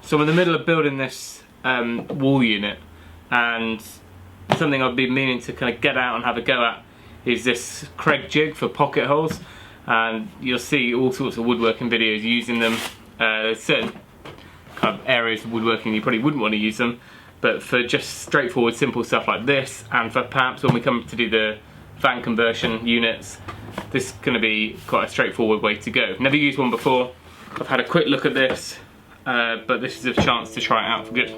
So I'm in the middle of building this wall unit, and something I've been meaning to kind of get out and have a go at is this Kreg Jig for pocket holes, and you'll see all sorts of woodworking videos using them. There's certain kind of areas of woodworking you probably wouldn't want to use them, but for just straightforward simple stuff like this, and for perhaps when we come to do the fan conversion units, this is going to be quite a straightforward way to go. Never used one before. I've had a quick look at this, but this is a chance to try it out for good.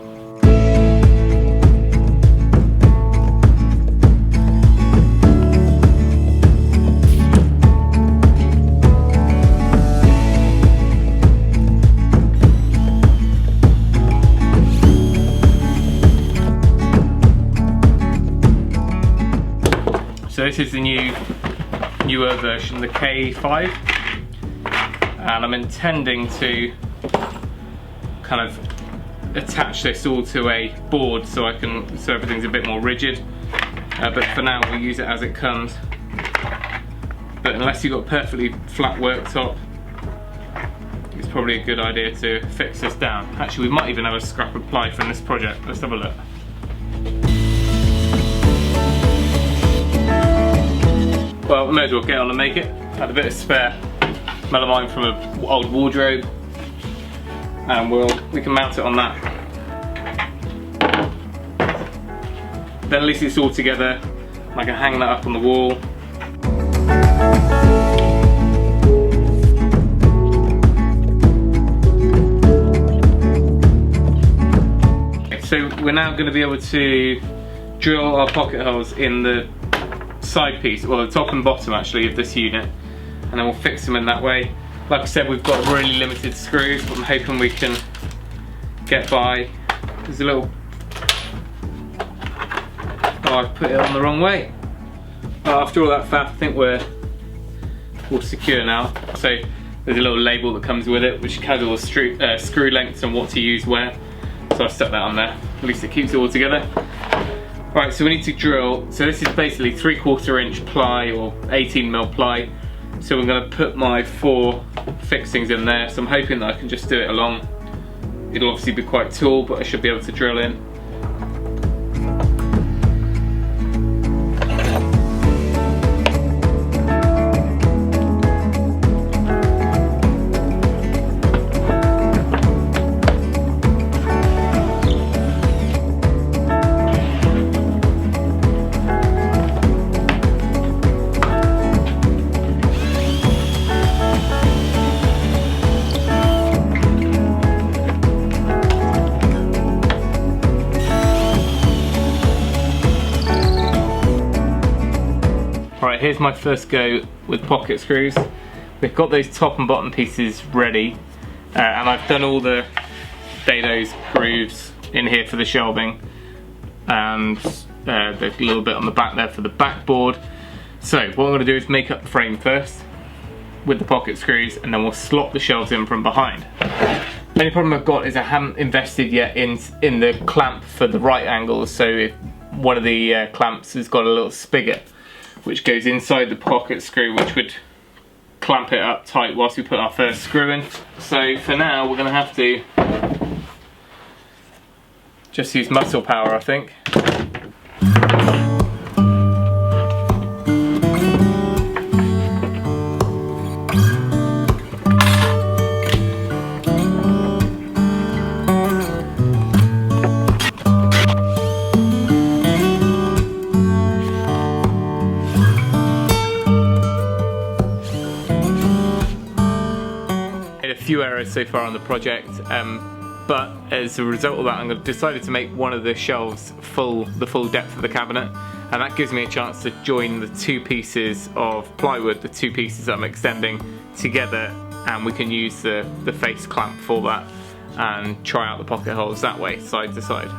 So this is the newer version, the K5, and I'm intending to kind of attach this all to a board so everything's a bit more rigid. But for now we'll use it as it comes. But unless you've got a perfectly flat worktop, it's probably a good idea to fix this down. Actually, we might even have a scrap of ply from this project. Let's have a look. Well, I may as well get on and make it. Had a bit of spare melamine from an old wardrobe, and we can mount it on that. Then at least it's all together. I can hang that up on the wall. So we're now going to be able to drill our pocket holes in the side piece, well, the top and bottom actually of this unit, and then we'll fix them in that way. Like I said, we've got really limited screws, but I'm hoping we can get by. There's a little... oh, I put it on the wrong way. After all that faff, I think we're all secure now. So there's a little label that comes with it, which has all the screw lengths and what to use where. So I've stuck that on there. At least it keeps it all together. Right, so we need to drill. So this is basically 3/4 inch ply or 18mm ply. So I'm going to put my 4 fixings in there. So I'm hoping that I can just do it along. It'll obviously be quite tall, but I should be able to drill in. Right, here's my first go with pocket screws. We've got those top and bottom pieces ready, and I've done all the dados grooves in here for the shelving, and there's a little bit on the back there for the backboard. So what I'm going to do is make up the frame first with the pocket screws, and then we'll slot the shelves in from behind. The only problem I've got is I haven't invested yet in the clamp for the right angles, so if one of the clamps has got a little spigot which goes inside the pocket screw, which would clamp it up tight whilst we put our first screw in. So for now we're going to have to just use muscle power, I think. Few errors so far on the project, but as a result of that I'm decided to make one of the shelves the full depth of the cabinet, and that gives me a chance to join the 2 pieces of plywood, the 2 pieces that I'm extending together, and we can use the face clamp for that and try out the pocket holes that way, side to side.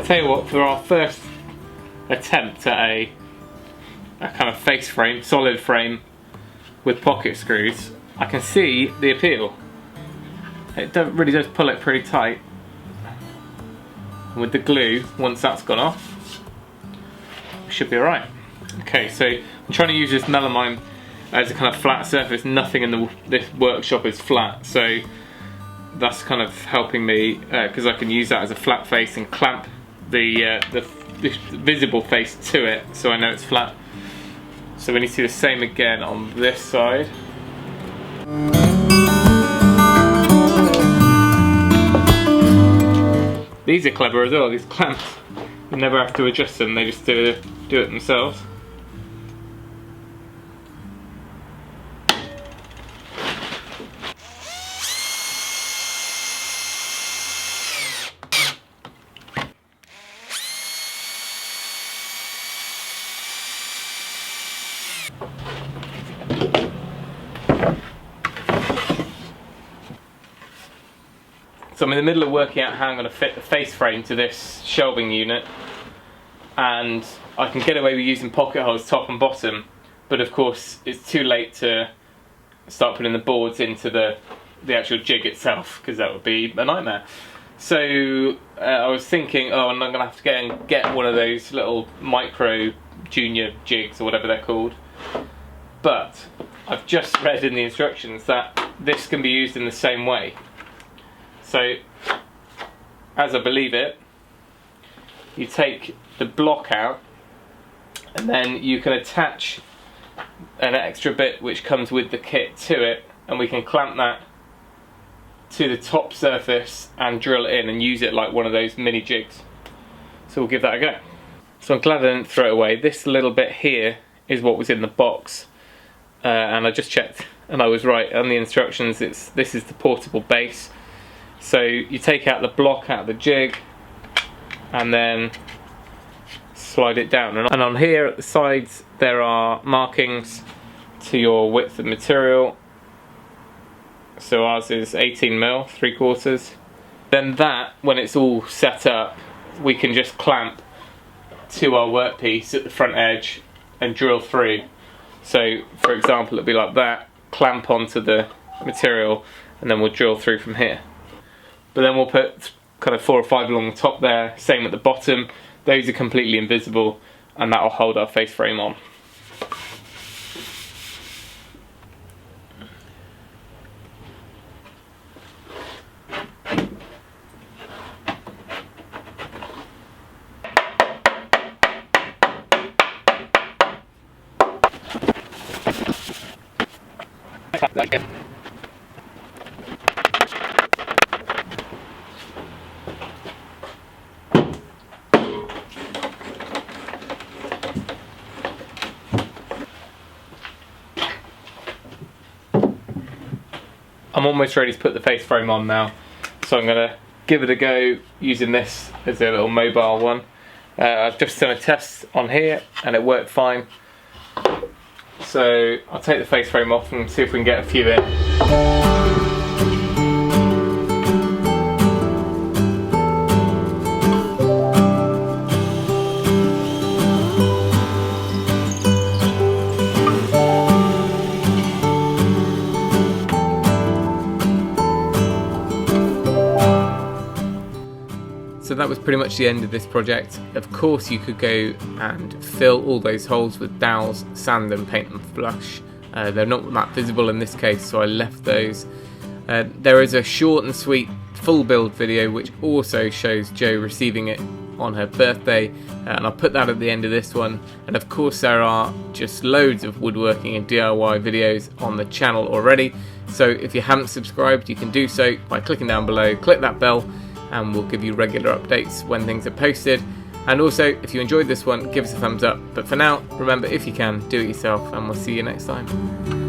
tell you what, for our first attempt at a kind of face frame, solid frame with pocket screws, I can see the appeal. It really does pull it pretty tight. And with the glue, once that's gone off, we should be alright. Okay, so I'm trying to use this melamine as a kind of flat surface. Nothing in this workshop is flat, so that's kind of helping me because I can use that as a flat face and clamp the visible face to it, so I know it's flat. So we need to do the same again on this side. These are clever as well, these clamps. You never have to adjust them, they just do it themselves. So I'm in the middle of working out how I'm going to fit the face frame to this shelving unit, and I can get away with using pocket holes top and bottom, but of course it's too late to start putting the boards into the actual jig itself, because that would be a nightmare. So I was thinking, oh, and I'm going to have to get one of those little micro junior jigs or whatever they're called, but I've just read in the instructions that this can be used in the same way. So, as I believe it, you take the block out and then you can attach an extra bit which comes with the kit to it, and we can clamp that to the top surface and drill it in and use it like one of those mini jigs. So we'll give that a go. So I'm glad I didn't throw it away. This little bit here is what was in the box, and I just checked and I was right. On the instructions, this is the portable base. So you take out the block out of the jig and then slide it down, and on here at the sides there are markings to your width of material. So ours is 18mm, 3/4. Then that, when it's all set up, we can just clamp to our workpiece at the front edge and drill through. So for example, it'll be like that, clamp onto the material, and then we'll drill through from here. But then we'll put kind of 4 or 5 along the top there, same at the bottom. Those are completely invisible, and that will hold our face frame on. I'm almost ready to put the face frame on now, so I'm going to give it a go using this as a little mobile one. I've just done a test on here and it worked fine, so I'll take the face frame off and see if we can get a few in. So that was pretty much the end of this project. Of course you could go and fill all those holes with dowels, sand and paint them flush. They're not that visible in this case, so I left those. There is a short and sweet full build video which also shows Jo receiving it on her birthday, and I'll put that at the end of this one. And of course there are just loads of woodworking and DIY videos on the channel already, so if you haven't subscribed you can do so by clicking down below, click that bell, and we'll give you regular updates when things are posted. And also, if you enjoyed this one, give us a thumbs up. But for now, remember, if you can, do it yourself, and we'll see you next time.